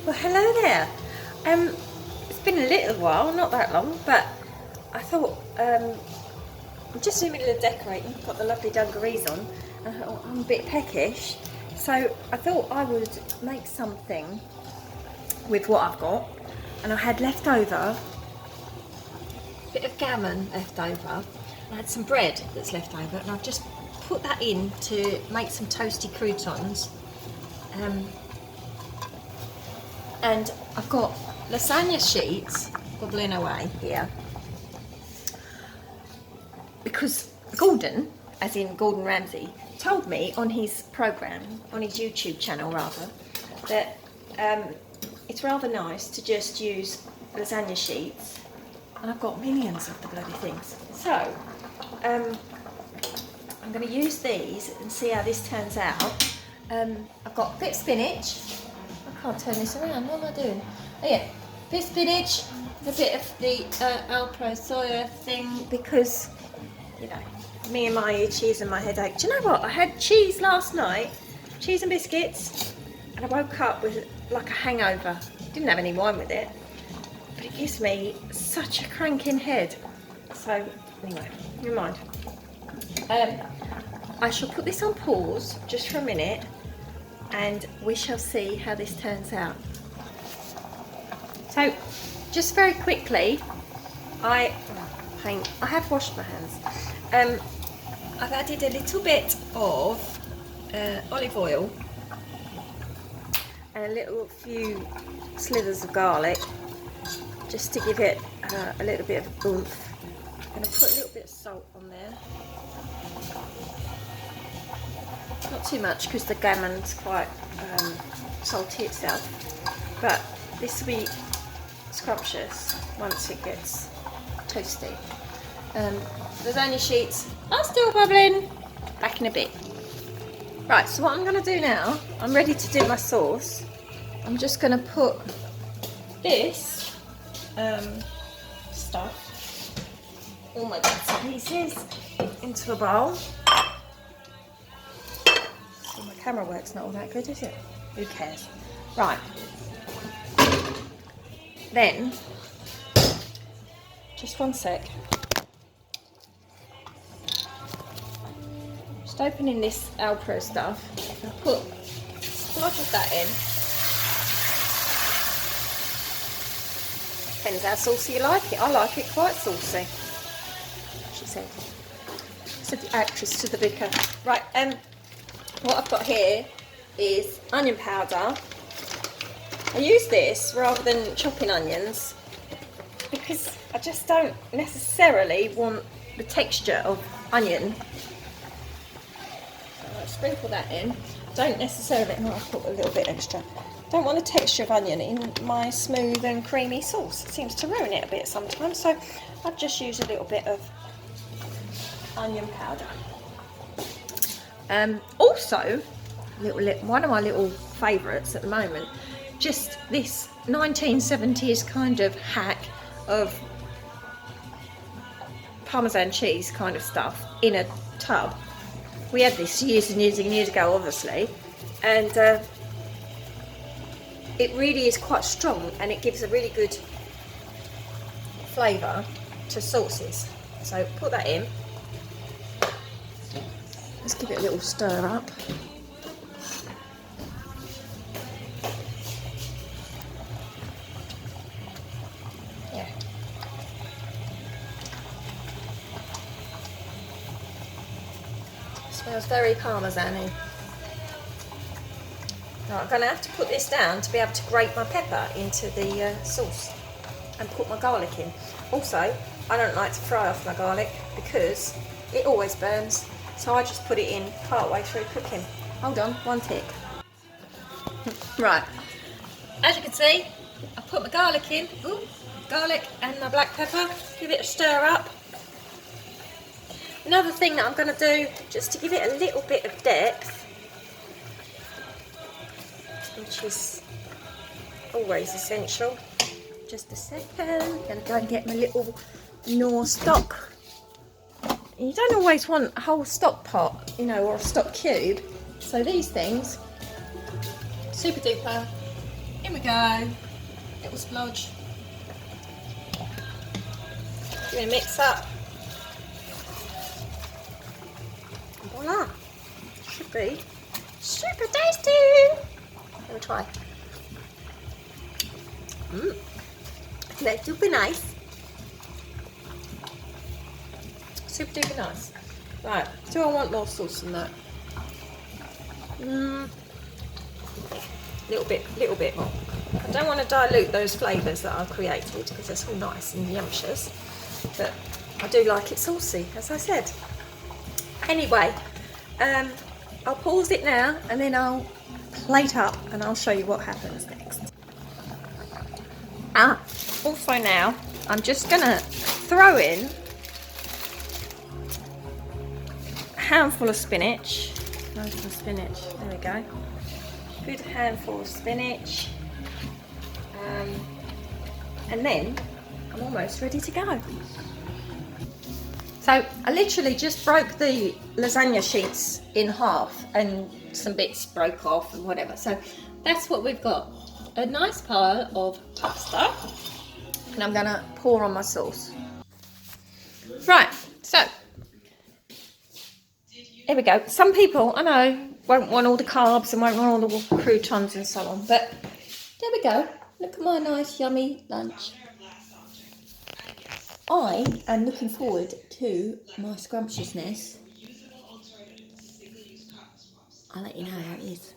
Well, hello there. It's been a little while, not that long, but I thought I'm just in the middle of decorating. Got the lovely dungarees on, and I thought I'm a bit peckish, so I thought I would make something with what I've got. And I had leftover, a bit of gammon left over. I had some bread that's left over, and I've just put that in to make some toasty croutons. And I've got lasagna sheets bubbling away here, because Gordon, as in Gordon Ramsay, told me on his programme, on his YouTube channel rather, that it's rather nice to just use lasagna sheets, and I've got millions of the bloody things. So I'm going to use these and see how this turns out. I've got a bit of spinach. I can't turn this around, what am I doing? Oh yeah, a bit of spinach, a bit of the Alpro Soya thing, because, you know, me and my cheese and my headache. Do you know what? I had cheese last night, cheese and biscuits, and I woke up with like a hangover. Didn't have any wine with it, but it gives me such a cranking head. So anyway, never mind. I shall put this on pause just for a minute, and we shall see how this turns out. So, just very quickly, I have washed my hands. I've added a little bit of olive oil and a few slithers of garlic, just to give it a little bit of oomph. I'm going to put a little bit of salt on there. Not too much, because the gammon's quite salty itself, but this will be scrumptious once it gets toasty. Lasagna sheets are still bubbling. Back in a bit. Right, so what I'm going to do now, I'm ready to do my sauce. I'm just going to put this stuff, all my bits and pieces, into a bowl. So my camera work's not all that good, is it? Who cares? Right. Then, just one sec. Just opening this Alpro stuff. I'll put a splodge of that in. Depends how saucy you like it. I like it quite saucy, she said. Said the actress to the vicar. Right, what I've got here is onion powder. I use this rather than chopping onions, because I just don't necessarily want the texture of onion. So I'll sprinkle that in. Don't necessarily, no, I'll put a little bit extra. Don't want the texture of onion in my smooth and creamy sauce. It seems to ruin it a bit sometimes, so I've just used a little bit of onion powder. Also, one of my little favourites at the moment, just this 1970s kind of hack of Parmesan cheese kind of stuff in a tub. We had this years and years and years ago, obviously, and it really is quite strong, and it gives a really good flavour to sauces. So put that in. Let's give it a little stir up. Yeah. Smells very parmesan-y. Now I'm going to have to put this down to be able to grate my pepper into the sauce and put my garlic in. Also, I don't like to fry off my garlic because it always burns. So I just put it in part way through cooking. Hold on, one tick. Right, as you can see, I put my garlic in. Ooh, garlic and my black pepper. Give it a stir up. Another thing that I'm going to do, just to give it a little bit of depth, which is always essential. Just a second. I'm going to go and get my little Knorr stock. You don't always want a whole stock pot, you know, or a stock cube. So these things, super duper Here we go. Little splodge. Give it a mix up. Voila. Should be super tasty. Let me try. That would be nice. Super duper nice. Right, do I want more sauce than that? Little bit more. I don't want to dilute those flavours that I've created because they're so nice and yumptious. But I do like it saucy, as I said. Anyway, I'll pause it now and then I'll plate up and I'll show you what happens next. Also now, I'm just going to throw in a handful of spinach. Nice some spinach, there we go. Good handful of spinach. And then I'm almost ready to go. So I literally just broke the lasagna sheets in half and some bits broke off and whatever. So that's what we've got. A nice pile of pasta. And I'm gonna pour on my sauce. Right, so here we go. Some people, I know, won't want all the carbs and won't want all the croutons and so on, but there we go. Look at my nice yummy lunch. I am looking forward to my scrumptiousness. I'll let you know how it is.